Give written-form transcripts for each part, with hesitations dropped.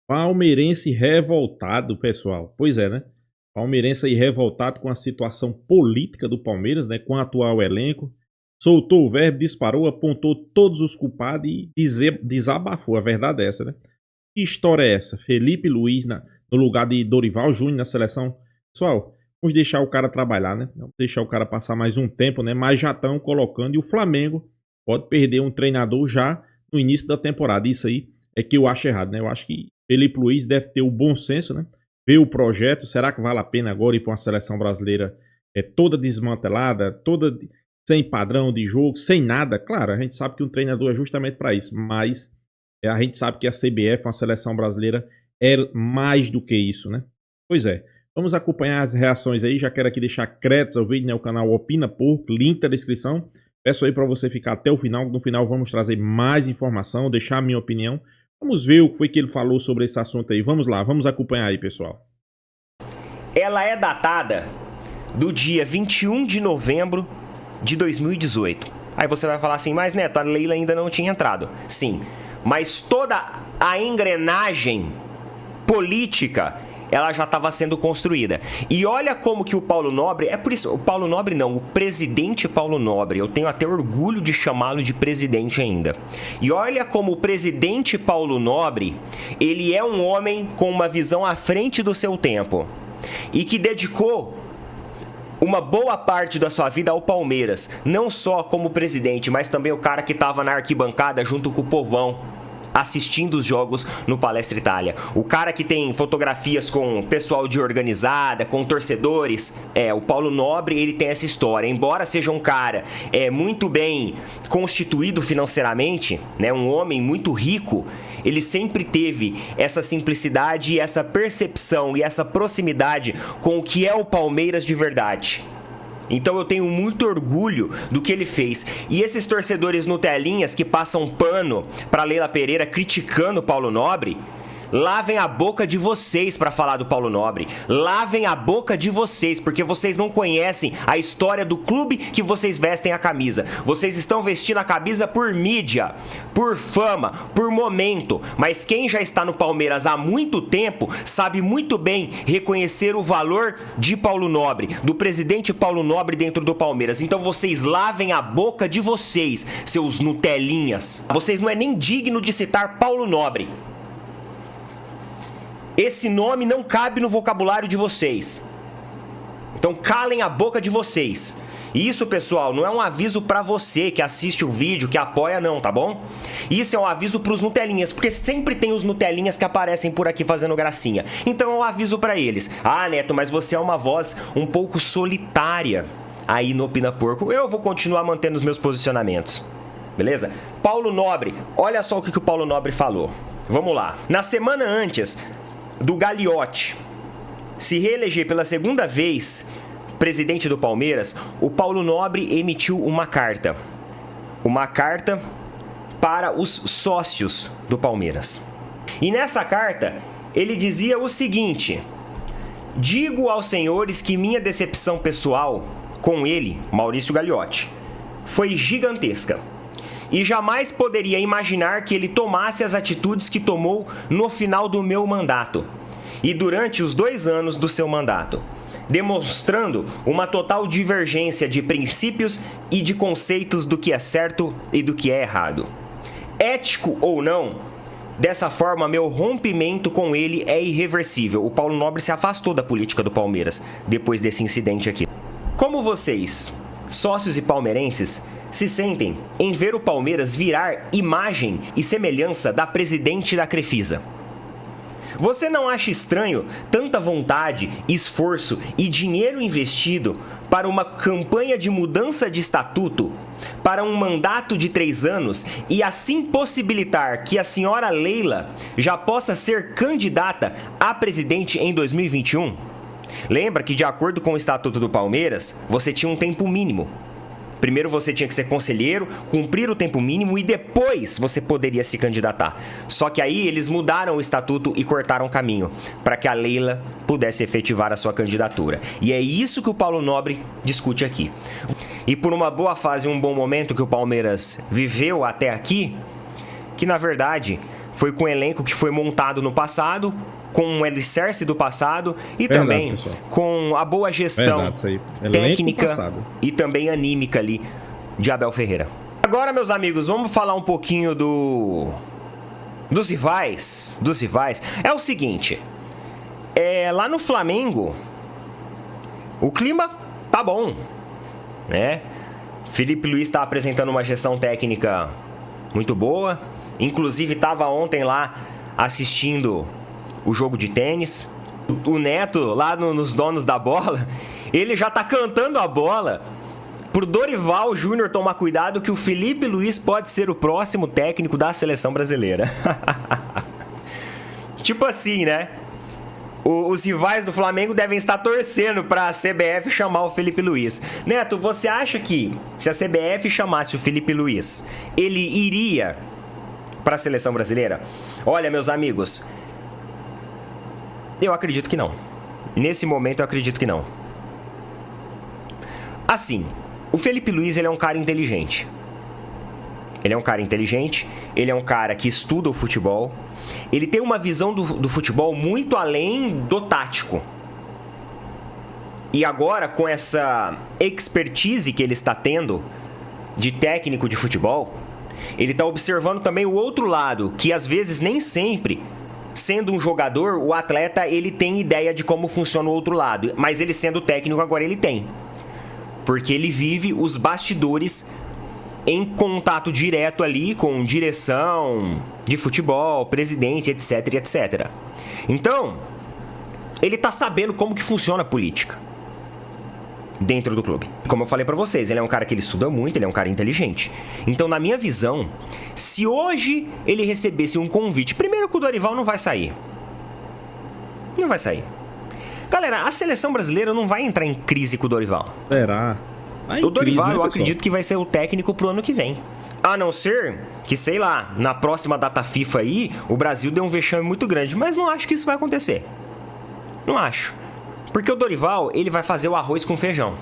Palmeirense revoltado, pessoal. Pois é, né? Palmeirense aí revoltado com a situação política do Palmeiras, né? Com o atual elenco. Soltou o verbo, disparou, apontou todos os culpados e desabafou. A verdade é essa, né? Que história é essa? Felipe Luiz no lugar de Dorival Júnior na seleção? Pessoal, vamos deixar o cara trabalhar, né? Vamos deixar o cara passar mais um tempo, né? Mas já estão colocando e o Flamengo pode perder um treinador já no início da temporada. Isso aí é que eu acho errado, né? Eu acho que Felipe Luiz deve ter o bom senso, né? Ver o projeto. Será que vale a pena agora ir para uma seleção brasileira toda desmantelada, toda sem padrão de jogo, sem nada? Claro, a gente sabe que um treinador é justamente para isso, mas a gente sabe que a CBF, uma seleção brasileira, é mais do que isso, né? Pois é. Vamos acompanhar as reações aí. Já quero aqui deixar créditos ao vídeo, né? O canal Opina Porco, link na descrição. Peço aí para você ficar até o final. No final vamos trazer mais informação, deixar a minha opinião. Vamos ver o que foi que ele falou sobre esse assunto aí. Vamos lá, vamos acompanhar aí, pessoal. Ela é datada do dia 21 de novembro de 2018. Aí você vai falar assim, mas Neto, a Leila ainda não tinha entrado. Sim, mas toda a engrenagem política, ela já estava sendo construída. E olha como que o Paulo Nobre, é por isso, o Paulo Nobre não, o presidente Paulo Nobre, eu tenho até orgulho de chamá-lo de presidente ainda. E olha como o presidente Paulo Nobre, ele é um homem com uma visão à frente do seu tempo. E que dedicou uma boa parte da sua vida ao Palmeiras. Não só como presidente, mas também o cara que estava na arquibancada junto com o povão, assistindo os jogos no Palestra Itália. O cara que tem fotografias com pessoal de organizada, com torcedores. O Paulo Nobre, ele tem essa história. Embora seja um cara muito bem constituído financeiramente, né, um homem muito rico, ele sempre teve essa simplicidade, essa percepção e essa proximidade com o que é o Palmeiras de verdade. Então eu tenho muito orgulho do que ele fez. E esses torcedores Nutelinhas que passam pano para Leila Pereira criticando o Paulo Nobre, lavem a boca de vocês para falar do Paulo Nobre. Lavem a boca de vocês, porque vocês não conhecem a história do clube que vocês vestem a camisa. Vocês estão vestindo a camisa por mídia, por fama, por momento. Mas quem já está no Palmeiras há muito tempo sabe muito bem reconhecer o valor de Paulo Nobre, do presidente Paulo Nobre dentro do Palmeiras. Então vocês lavem a boca de vocês, seus Nutelinhas. Vocês não é nem digno de citar Paulo Nobre. Esse nome não cabe no vocabulário de vocês. Então calem a boca de vocês. Isso, pessoal, não é um aviso pra você que assiste o vídeo, que apoia não, tá bom? Isso é um aviso pros Nutelinhas, porque sempre tem os Nutelinhas que aparecem por aqui fazendo gracinha. Então é um aviso pra eles. Ah, Neto, mas você é uma voz um pouco solitária aí no Opina Porco. Eu vou continuar mantendo os meus posicionamentos. Beleza? Paulo Nobre, olha só o que o Paulo Nobre falou. Vamos lá. Na semana antes do Gagliotti se reeleger pela segunda vez presidente do Palmeiras, o Paulo Nobre emitiu uma carta para os sócios do Palmeiras. E nessa carta ele dizia o seguinte: digo aos senhores que minha decepção pessoal com ele, Maurício Gagliotti, foi gigantesca. E jamais poderia imaginar que ele tomasse as atitudes que tomou no final do meu mandato e durante os 2 anos do seu mandato, demonstrando uma total divergência de princípios e de conceitos do que é certo e do que é errado. Ético ou não, dessa forma meu rompimento com ele é irreversível. O Paulo Nobre se afastou da política do Palmeiras depois desse incidente aqui. Como vocês, sócios e palmeirenses, se sentem em ver o Palmeiras virar imagem e semelhança da presidente da Crefisa? Você não acha estranho tanta vontade, esforço e dinheiro investido para uma campanha de mudança de estatuto, para um mandato de 3 anos e assim possibilitar que a senhora Leila já possa ser candidata a presidente em 2021? Lembra que, de acordo com o Estatuto do Palmeiras, você tinha um tempo mínimo. Primeiro você tinha que ser conselheiro, cumprir o tempo mínimo e depois você poderia se candidatar. Só que aí eles mudaram o estatuto e cortaram o caminho para que a Leila pudesse efetivar a sua candidatura. E é isso que o Paulo Nobre discute aqui. E por uma boa fase, um bom momento que o Palmeiras viveu até aqui, que na verdade foi com um elenco que foi montado no passado, com o alicerce do passado e Verdade, também pessoal. com a boa gestão Verdade, isso aí. Elenco técnica passado. e também anímica ali de Abel Ferreira. Agora, meus amigos, vamos falar um pouquinho dos rivais. É o seguinte, lá no Flamengo, o clima tá bom, né? Felipe Luiz está apresentando uma gestão técnica muito boa. Inclusive, estava ontem lá assistindo o jogo de tênis. O Neto, lá nos donos da bola, ele já tá cantando a bola pro Dorival Júnior tomar cuidado que o Felipe Luiz pode ser o próximo técnico da seleção brasileira. Tipo assim, né? Os rivais do Flamengo devem estar torcendo para a CBF chamar o Felipe Luiz. Neto, você acha que se a CBF chamasse o Felipe Luiz, ele iria para a seleção brasileira? Olha, meus amigos, eu acredito que não. Nesse momento eu acredito que não. Assim, o Felipe Luiz, ele é um cara inteligente. Ele é um cara que estuda o futebol. Ele tem uma visão do futebol muito além do tático. E agora, com essa expertise que ele está tendo de técnico de futebol, ele está observando também o outro lado, que às vezes nem sempre, sendo um jogador, o atleta ele tem ideia de como funciona o outro lado. Mas ele sendo técnico agora ele tem. Porque ele vive os bastidores em contato direto ali com direção de futebol, presidente, etc, etc. Então, ele tá sabendo como que funciona a política dentro do clube. Como eu falei pra vocês, ele é um cara que ele estuda muito, ele é um cara inteligente. Então, na minha visão, se hoje ele recebesse um convite, primeiro que o Dorival não vai sair. Não vai sair. Galera, a seleção brasileira não vai entrar em crise com o Dorival. Será? O Dorival, eu acredito que vai ser o técnico pro ano que vem. A não ser que, sei lá, na próxima data FIFA aí, o Brasil dê um vexame muito grande. Mas não acho que isso vai acontecer. Não acho. Porque o Dorival, ele vai fazer o arroz com feijão.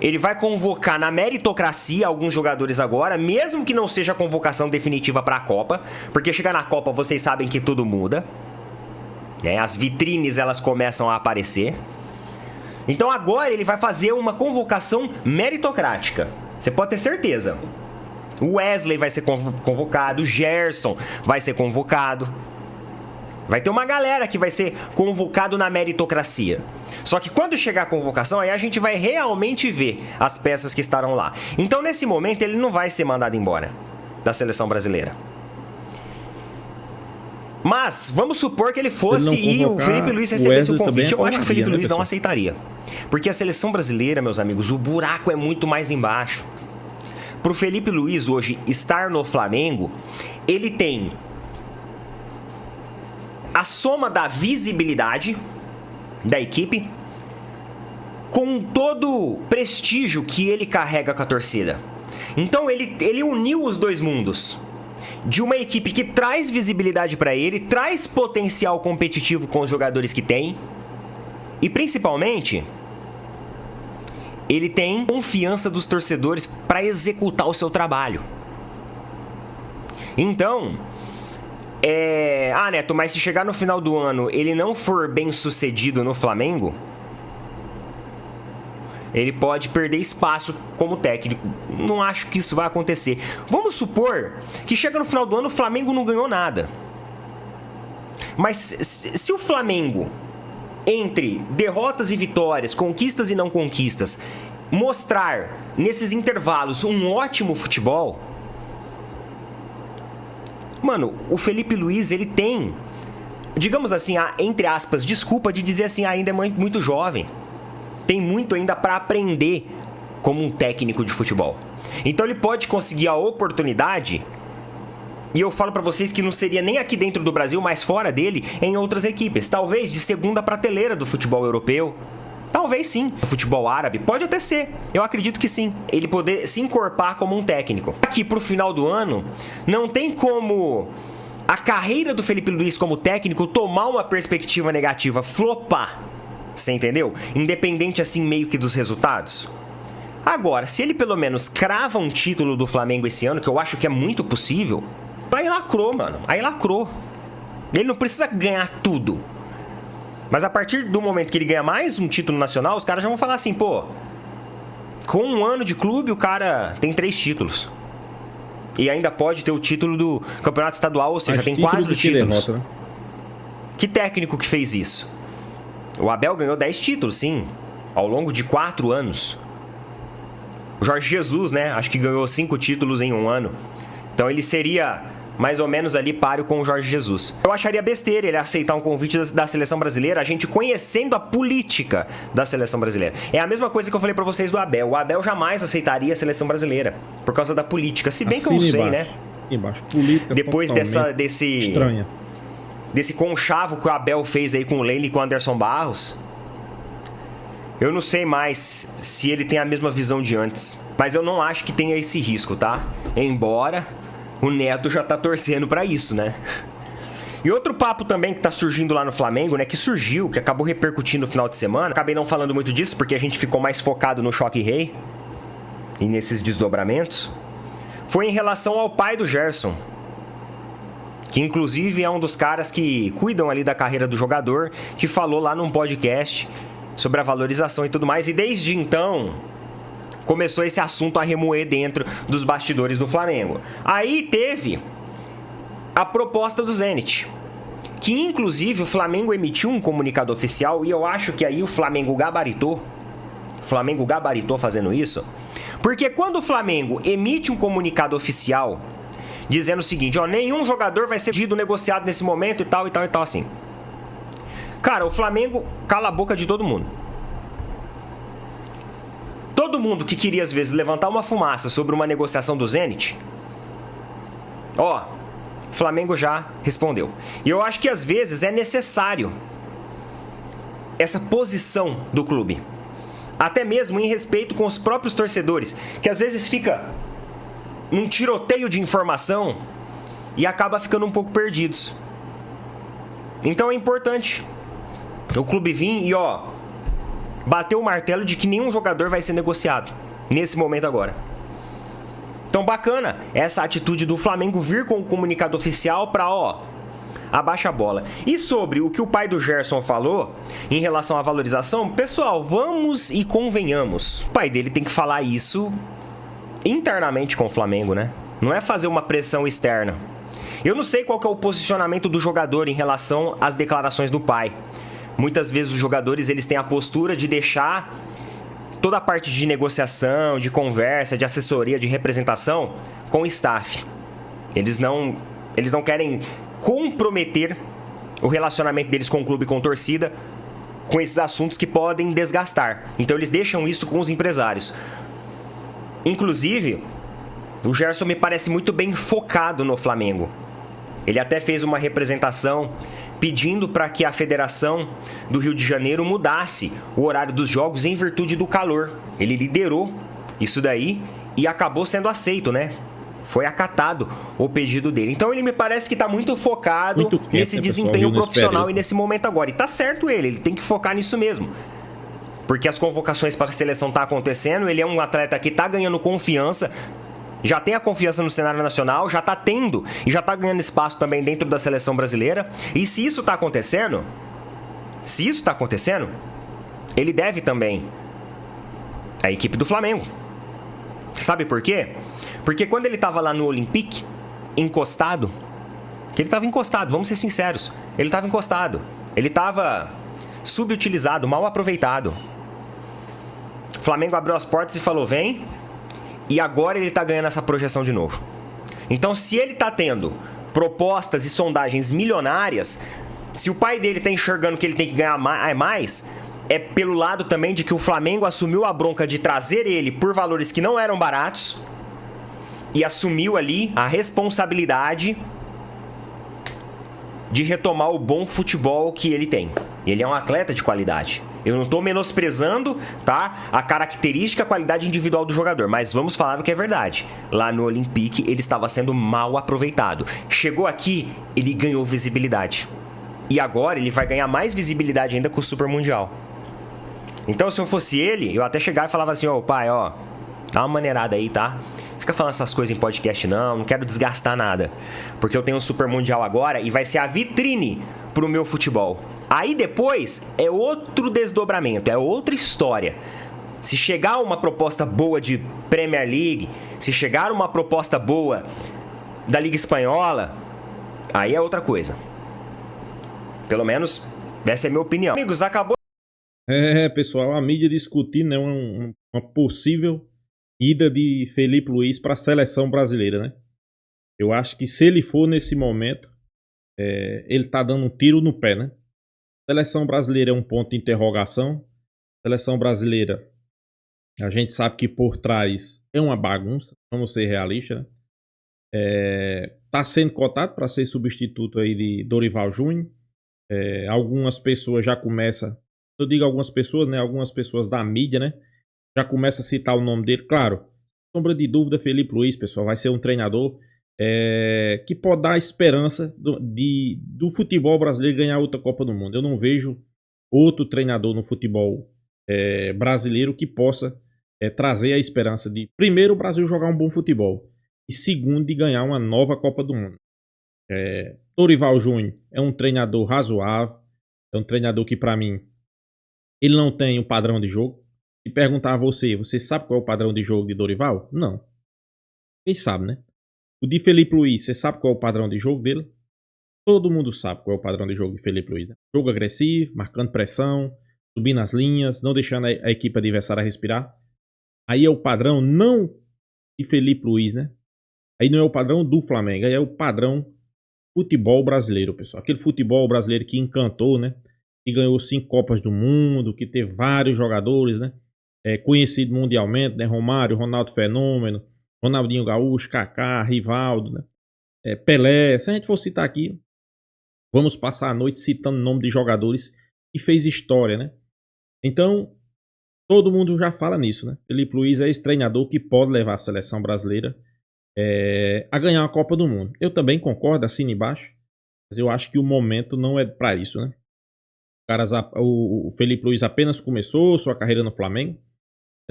Ele vai convocar na meritocracia alguns jogadores agora, mesmo que não seja a convocação definitiva para a Copa. Porque chegar na Copa, vocês sabem que tudo muda. As vitrines, elas começam a aparecer. Então agora ele vai fazer uma convocação meritocrática. Você pode ter certeza. O Wesley vai ser convocado, o Gerson vai ser convocado. Vai ter uma galera que vai ser convocado na meritocracia. Só que quando chegar a convocação, aí a gente vai realmente ver as peças que estarão lá. Então nesse momento ele não vai ser mandado embora da seleção brasileira. Mas, vamos supor que ele fosse e o Felipe Luiz recebesse o convite. Eu acho que o Felipe Luiz não aceitaria. Porque a seleção brasileira, meus amigos, o buraco é muito mais embaixo. Pro Felipe Luiz hoje estar no Flamengo, ele tem a soma da visibilidade da equipe com todo o prestígio que ele carrega com a torcida. Então ele uniu os dois mundos. De uma equipe que traz visibilidade para ele, traz potencial competitivo com os jogadores que tem. E principalmente, ele tem confiança dos torcedores para executar o seu trabalho. Então, Neto, mas se chegar no final do ano ele não for bem sucedido no Flamengo, ele pode perder espaço como técnico. Não acho que isso vai acontecer. Vamos supor que chega no final do ano o Flamengo não ganhou nada. Mas se o Flamengo, entre derrotas e vitórias, conquistas e não conquistas, mostrar nesses intervalos um ótimo futebol, mano, o Felipe Luiz, ele tem, digamos assim, entre aspas, desculpa de dizer assim, ainda é muito jovem. Tem muito ainda para aprender como um técnico de futebol. Então ele pode conseguir a oportunidade, e eu falo para vocês que não seria nem aqui dentro do Brasil, mas fora dele, em outras equipes. Talvez de segunda prateleira do futebol europeu. Talvez sim. Do futebol árabe, pode até ser. Eu acredito que sim. Ele poder se encorpar como um técnico. Aqui pro final do ano, não tem como a carreira do Felipe Luiz como técnico tomar uma perspectiva negativa, flopar. Você entendeu? Independente assim meio que dos resultados. Agora, se ele pelo menos crava um título do Flamengo esse ano, que eu acho que é muito possível, Aí lacrou, mano. Aí lacrou. Ele não precisa ganhar tudo. Mas a partir do momento que ele ganha mais um título nacional, os caras já vão falar assim, pô, com um ano de clube, o cara tem 3 títulos. E ainda pode ter o título do campeonato estadual, ou seja, tem 4 títulos. Derrota, né? Que técnico que fez isso? O Abel ganhou 10 títulos, sim, ao longo de 4 anos. O Jorge Jesus, né? Acho que ganhou 5 títulos em um ano. Então ele seria mais ou menos ali páreo com o Jorge Jesus. Eu acharia besteira ele aceitar um convite da seleção brasileira, a gente conhecendo a política da seleção brasileira. É a mesma coisa que eu falei pra vocês do Abel. O Abel jamais aceitaria a seleção brasileira por causa da política. Se bem assim que eu não sei, né? Embaixo, política depois desse estranha. Desse conchavo que o Abel fez aí com o Leila e com o Anderson Barros, eu não sei mais se ele tem a mesma visão de antes. Mas eu não acho que tenha esse risco, tá? Embora o Neto já tá torcendo pra isso, né? E outro papo também que tá surgindo lá no Flamengo, né? Que surgiu, que acabou repercutindo no final de semana. Acabei não falando muito disso porque a gente ficou mais focado no Choque Rei e nesses desdobramentos. Foi em relação ao pai do Gerson, que inclusive é um dos caras que cuidam ali da carreira do jogador, que falou lá num podcast sobre a valorização e tudo mais. E desde então começou esse assunto a remoer dentro dos bastidores do Flamengo. Aí teve a proposta do Zenit, que inclusive o Flamengo emitiu um comunicado oficial, e eu acho que aí o Flamengo gabaritou fazendo isso, porque quando o Flamengo emite um comunicado oficial dizendo o seguinte, ó, nenhum jogador vai ser negociado nesse momento e tal assim. Cara, o Flamengo cala a boca de todo mundo. Todo mundo que queria, às vezes, levantar uma fumaça sobre uma negociação do Zenit, ó, o Flamengo já respondeu. E eu acho que, às vezes, é necessário essa posição do clube. Até mesmo em respeito com os próprios torcedores, que às vezes fica num tiroteio de informação e acaba ficando um pouco perdidos. Então é importante o clube vir e, ó, bater o martelo de que nenhum jogador vai ser negociado nesse momento agora. Então bacana essa atitude do Flamengo vir com o comunicado oficial pra, ó, abaixa a bola. E sobre o que o pai do Gerson falou em relação à valorização, pessoal, vamos e convenhamos. O pai dele tem que falar isso internamente com o Flamengo, né? Não é fazer uma pressão externa. Eu não sei qual que é o posicionamento do jogador em relação às declarações do pai. Muitas vezes os jogadores eles têm a postura de deixar toda a parte de negociação, de conversa, de assessoria, de representação com o staff. Eles não querem comprometer o relacionamento deles com o clube e com a torcida com esses assuntos que podem desgastar. Então eles deixam isso com os empresários. Inclusive, o Gerson me parece muito bem focado no Flamengo. Ele até fez uma representação pedindo para que a Federação do Rio de Janeiro mudasse o horário dos jogos em virtude do calor. Ele liderou isso daí e acabou sendo aceito, né? Foi acatado o pedido dele. Então ele me parece que está muito focado nesse desempenho profissional e nesse momento agora. E tá certo ele tem que focar nisso mesmo. Porque as convocações para a seleção tá acontecendo, ele é um atleta que tá ganhando confiança, já tem a confiança no cenário nacional, já tá tendo e já tá ganhando espaço também dentro da seleção brasileira. E se isso tá acontecendo, ele deve também a equipe do Flamengo. Sabe por quê? Porque quando ele tava lá no Olympique, encostado, que ele tava encostado, vamos ser sinceros, ele tava encostado, ele tava subutilizado, mal aproveitado. O Flamengo abriu as portas e falou, vem. E agora ele tá ganhando essa projeção de novo. Então, se ele tá tendo propostas e sondagens milionárias, se o pai dele tá enxergando que ele tem que ganhar mais, é pelo lado também de que o Flamengo assumiu a bronca de trazer ele por valores que não eram baratos e assumiu ali a responsabilidade de retomar o bom futebol que ele tem. Ele é um atleta de qualidade. Eu não tô menosprezando, tá, a característica, a qualidade individual do jogador, mas vamos falar o que é verdade. Lá no Olympique, ele estava sendo mal aproveitado. Chegou aqui, ele ganhou visibilidade. E agora ele vai ganhar mais visibilidade ainda com o Super Mundial. Então, se eu fosse ele, eu até chegava e falava assim, ó, pai, ó, dá uma maneirada aí, tá? ficar falando essas coisas em podcast não quero desgastar nada. Porque eu tenho um Super Mundial agora e vai ser a vitrine pro meu futebol. Aí depois é outro desdobramento, é outra história. Se chegar uma proposta boa de Premier League, se chegar uma proposta boa da Liga Espanhola, aí é outra coisa. Pelo menos, essa é a minha opinião. Amigos, acabou. Pessoal, a mídia discutindo, né, uma possível ida de Felipe Luiz para a seleção brasileira, né? Eu acho que se ele for nesse momento, ele tá dando um tiro no pé, né? Seleção brasileira é um ponto de interrogação. Seleção brasileira, a gente sabe que por trás é uma bagunça, vamos ser realistas, né? Tá sendo cotado para ser substituto aí de Dorival Júnior. Algumas pessoas já começam, eu digo algumas pessoas, né? Algumas pessoas da mídia, né? Já começam a citar o nome dele. Claro, sombra de dúvida, Felipe Luiz, pessoal, vai ser um treinador que pode dar esperança do futebol brasileiro ganhar outra Copa do Mundo. Eu não vejo outro treinador no futebol brasileiro que possa trazer a esperança de, primeiro, o Brasil jogar um bom futebol e, segundo, de ganhar uma nova Copa do Mundo. Dorival Júnior é um treinador razoável, é um treinador que, para mim, ele não tem um padrão de jogo. Se perguntar a você sabe qual é o padrão de jogo de Dorival? Não. Quem sabe, né? O de Felipe Luiz, você sabe qual é o padrão de jogo dele? Todo mundo sabe qual é o padrão de jogo de Felipe Luiz, né? Jogo agressivo, marcando pressão, subindo as linhas, não deixando a equipe adversária respirar. Aí é o padrão não de Felipe Luiz, né? Aí não é o padrão do Flamengo, aí é o padrão futebol brasileiro, pessoal. Aquele futebol brasileiro que encantou, né? Que ganhou 5 Copas do Mundo, que teve vários jogadores, né? Conhecido mundialmente, né? Romário, Ronaldo Fenômeno, Ronaldinho Gaúcho, Kaká, Rivaldo, né? Pelé. Se a gente for citar aqui, vamos passar a noite citando o nome de jogadores que fez história, né? Então, todo mundo já fala nisso, né? Felipe Luiz é esse treinador que pode levar a seleção brasileira a ganhar a Copa do Mundo. Eu também concordo, assino embaixo, mas eu acho que o momento não é para isso, né? O Felipe Luiz apenas começou sua carreira no Flamengo.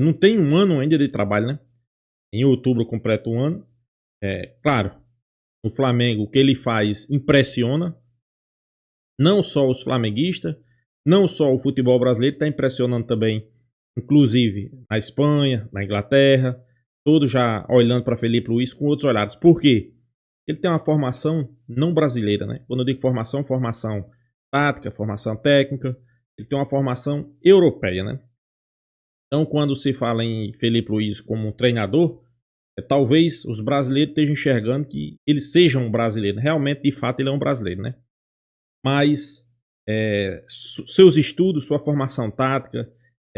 Não tem um ano ainda de trabalho, né? Em outubro completa um ano. Claro, no Flamengo o que ele faz impressiona. Não só os flamenguistas, não só o futebol brasileiro, está impressionando também, inclusive na Espanha, na Inglaterra, todos já olhando para Felipe Luiz com outros olhares. Por quê? Ele tem uma formação não brasileira, né? Quando eu digo formação, formação tática, formação técnica, ele tem uma formação europeia, né? Então, quando se fala em Felipe Luiz como um treinador, talvez os brasileiros estejam enxergando que ele seja um brasileiro. Realmente, de fato, ele é um brasileiro, né? Mas seus estudos, sua formação tática,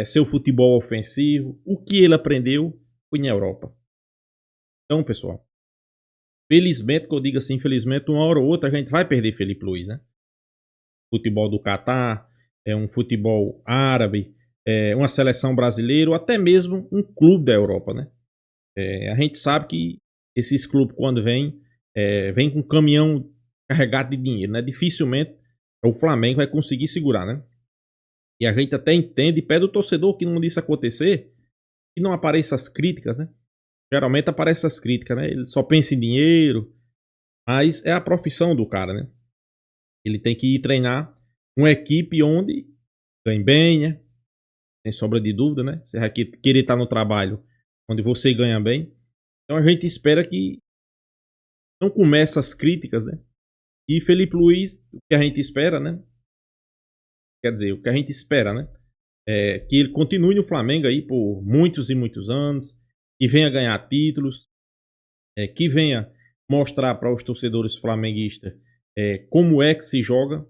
seu futebol ofensivo, o que ele aprendeu foi na Europa. Então, pessoal, felizmente, que eu digo assim, infelizmente, uma hora ou outra a gente vai perder Felipe Luiz, né? Futebol do Catar, um futebol árabe, uma seleção brasileira ou até mesmo um clube da Europa, né? A gente sabe que esses clubes, quando vêm com um caminhão carregado de dinheiro, né? Dificilmente o Flamengo vai conseguir segurar, né? E a gente até entende e pede ao torcedor que não isso acontecer, que não apareçam as críticas, né? Geralmente aparecem as críticas, né? Ele só pensa em dinheiro, mas é a profissão do cara, né? Ele tem que ir treinar uma equipe onde ganhe bem, né? Sem sombra de dúvida, né? Você vai querer estar no trabalho onde você ganha bem. Então a gente espera que não comece as críticas, né? E Felipe Luiz, o que a gente espera, né? Quer dizer, o que a gente espera, né? Que ele continue no Flamengo aí por muitos e muitos anos, que venha ganhar títulos, que venha mostrar para os torcedores flamenguistas como é que se joga.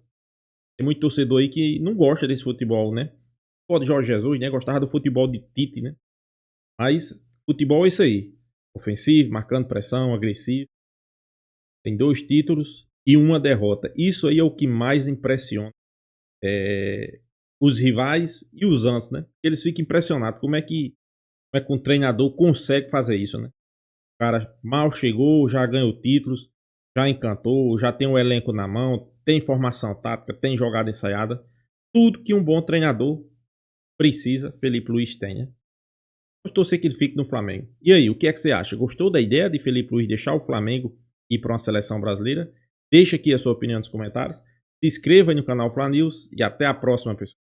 Tem muito torcedor aí que não gosta desse futebol, né? Pode Jorge Jesus, né? Gostava do futebol de Tite, né? Mas futebol é isso aí. Ofensivo, marcando pressão, agressivo. Tem 2 títulos e uma derrota. Isso aí é o que mais impressiona os rivais e os antes, né? Eles ficam impressionados como é que um treinador consegue fazer isso, né? O cara mal chegou, já ganhou títulos, já encantou, já tem o elenco na mão, tem formação tática, tem jogada ensaiada. Tudo que um bom treinador precisa, Felipe Luiz tem, né? Vamos torcer que ele fique no Flamengo. E aí, o que é que você acha? Gostou da ideia de Felipe Luiz deixar o Flamengo e ir para uma seleção brasileira? Deixa aqui a sua opinião nos comentários. Se inscreva aí no canal Fla News e até a próxima, pessoal.